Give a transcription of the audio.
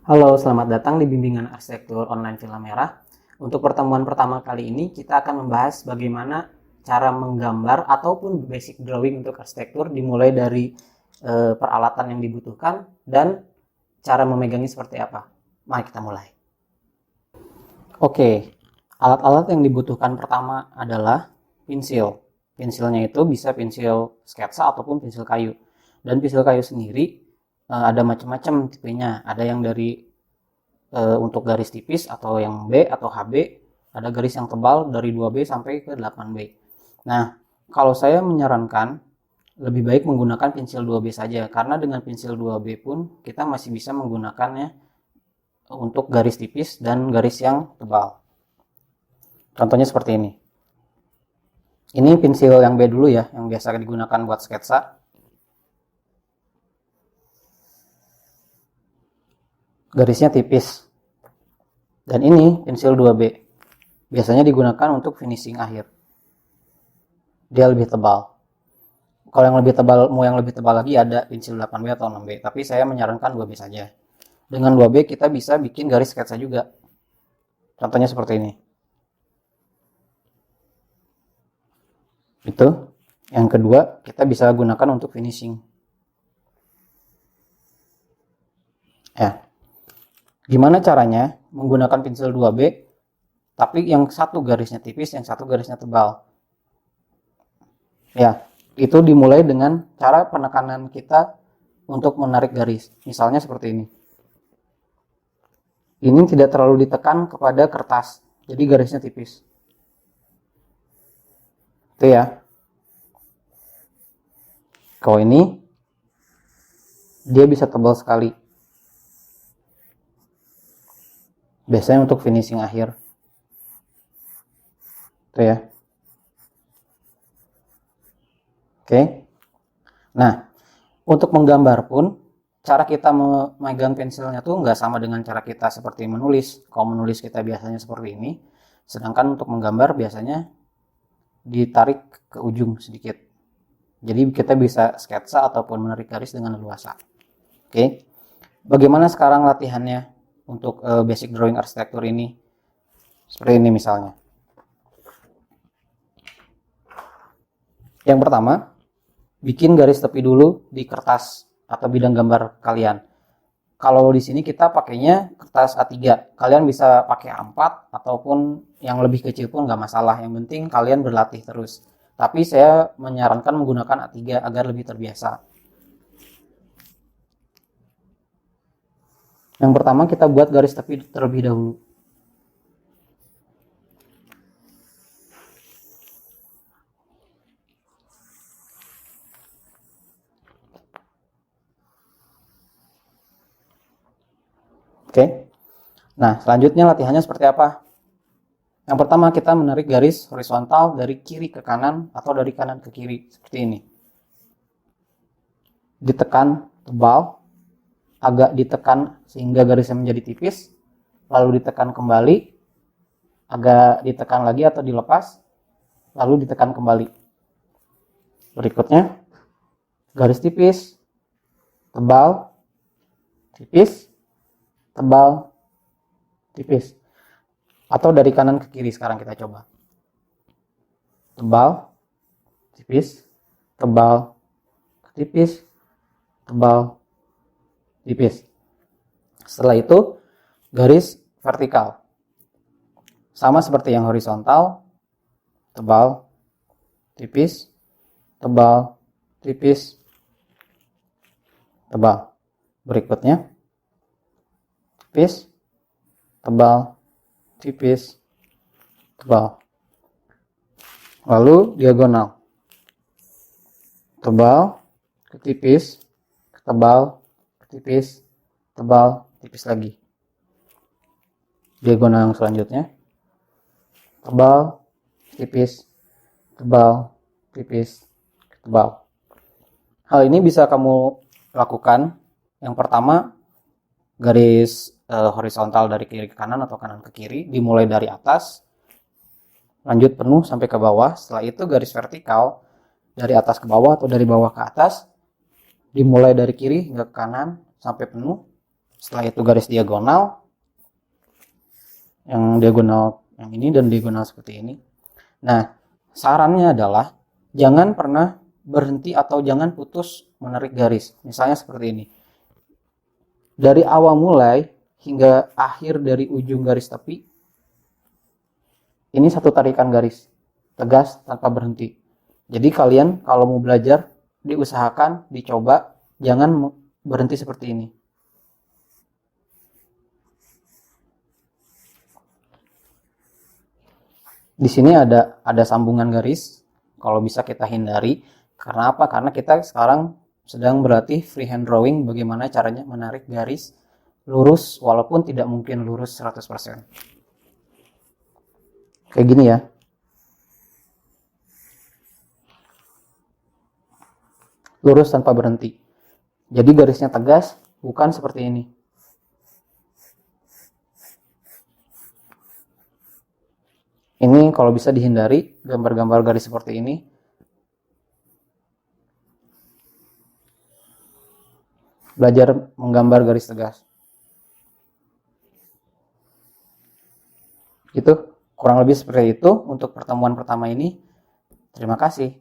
Halo, selamat datang di bimbingan arsitektur online Villa Merah. Untuk pertemuan pertama kali ini, kita akan membahas bagaimana cara menggambar ataupun basic drawing untuk arsitektur, dimulai dari peralatan yang dibutuhkan dan cara memegangnya seperti apa. Mari kita mulai. Oke, alat-alat yang dibutuhkan pertama adalah pensil. Pensilnya itu bisa pensil sketsa ataupun pensil kayu. Dan pensil kayu sendiri ada macam-macam tipenya. Ada yang dari untuk garis tipis atau yang B atau HB, ada garis yang tebal dari 2B sampai ke 8B. Nah, kalau saya menyarankan lebih baik menggunakan pensil 2B saja, karena dengan pensil 2B pun kita masih bisa menggunakannya untuk garis tipis dan garis yang tebal. Contohnya seperti ini. Ini pensil yang B dulu ya, yang biasa digunakan buat sketsa. Garisnya tipis. Dan ini pensil 2B. Biasanya digunakan untuk finishing akhir. Dia lebih tebal. Kalau yang lebih tebal, mau yang lebih tebal lagi ada pensil 8B atau 6B, tapi saya menyarankan 2B saja. Dengan 2B kita bisa bikin garis sketsa juga. Contohnya seperti ini. Itu. Yang kedua, kita bisa gunakan untuk finishing. Ya. Gimana caranya menggunakan pensil 2B, tapi yang satu garisnya tipis, yang satu garisnya tebal? Ya, itu dimulai dengan cara penekanan kita untuk menarik garis. Misalnya seperti ini. Ini tidak terlalu ditekan kepada kertas, jadi garisnya tipis. Itu ya. Kalau ini, dia bisa tebal sekali. Biasanya untuk finishing akhir. Itu ya. Oke. Nah, untuk menggambar pun, cara kita memegang pensilnya tuh nggak sama dengan cara kita seperti menulis. Kalau menulis kita biasanya seperti ini, sedangkan untuk menggambar biasanya ditarik ke ujung sedikit. Jadi kita bisa sketsa ataupun menarik garis dengan leluasa. Oke. Bagaimana sekarang latihannya untuk basic drawing arsitektur ini? Seperti ini misalnya. Yang pertama, bikin garis tepi dulu di kertas atau bidang gambar kalian. Kalau di sini kita pakainya kertas A3, kalian bisa pakai A4 ataupun yang lebih kecil pun nggak masalah. Yang penting kalian berlatih terus. Tapi saya menyarankan menggunakan A3 agar lebih terbiasa. Yang pertama kita buat garis tepi terlebih dahulu. Oke. Nah, selanjutnya latihannya seperti apa? Yang pertama kita menarik garis horizontal dari kiri ke kanan atau dari kanan ke kiri seperti ini. Ditekan tebal, agak ditekan sehingga garisnya menjadi tipis, lalu ditekan kembali, agak ditekan lagi atau dilepas, lalu ditekan kembali. Berikutnya, garis tipis, tebal, tipis, tebal, tipis. Atau dari kanan ke kiri sekarang kita coba. Tebal, tipis, tebal, tipis, tebal, tipis. Setelah itu garis vertikal. Sama seperti yang horizontal, tebal, tipis, tebal, tipis, tebal. Berikutnya tipis, tebal, tipis, tebal. Lalu diagonal. Tebal, ke tipis, ke tebal, ke tipis, tebal, tipis lagi. Diagonal yang selanjutnya. Tebal, tipis, tebal, tipis, tebal. Hal ini bisa kamu lakukan. Yang pertama, garis horizontal dari kiri ke kanan atau kanan ke kiri, dimulai dari atas, lanjut penuh sampai ke bawah. Setelah itu garis vertikal dari atas ke bawah atau dari bawah ke atas, dimulai dari kiri hingga ke kanan sampai penuh. Setelah itu garis diagonal, yang diagonal yang ini dan diagonal seperti ini. Nah, sarannya adalah jangan pernah berhenti atau jangan putus menarik garis. Misalnya seperti ini. Dari awal mulai hingga akhir dari ujung garis tepi, ini satu tarikan garis tegas tanpa berhenti. Jadi kalian kalau mau belajar, diusahakan, dicoba, jangan berhenti seperti ini. Di sini ada sambungan garis, kalau bisa kita hindari. Karena apa? Karena kita sekarang sedang berlatih freehand drawing, bagaimana caranya menarik garis lurus walaupun tidak mungkin lurus 100%. Kayak gini ya. Lurus tanpa berhenti. Jadi garisnya tegas, bukan seperti ini. Ini kalau bisa dihindari gambar-gambar garis seperti ini. Belajar menggambar garis tegas. Itu kurang lebih seperti itu untuk pertemuan pertama ini. Terima kasih.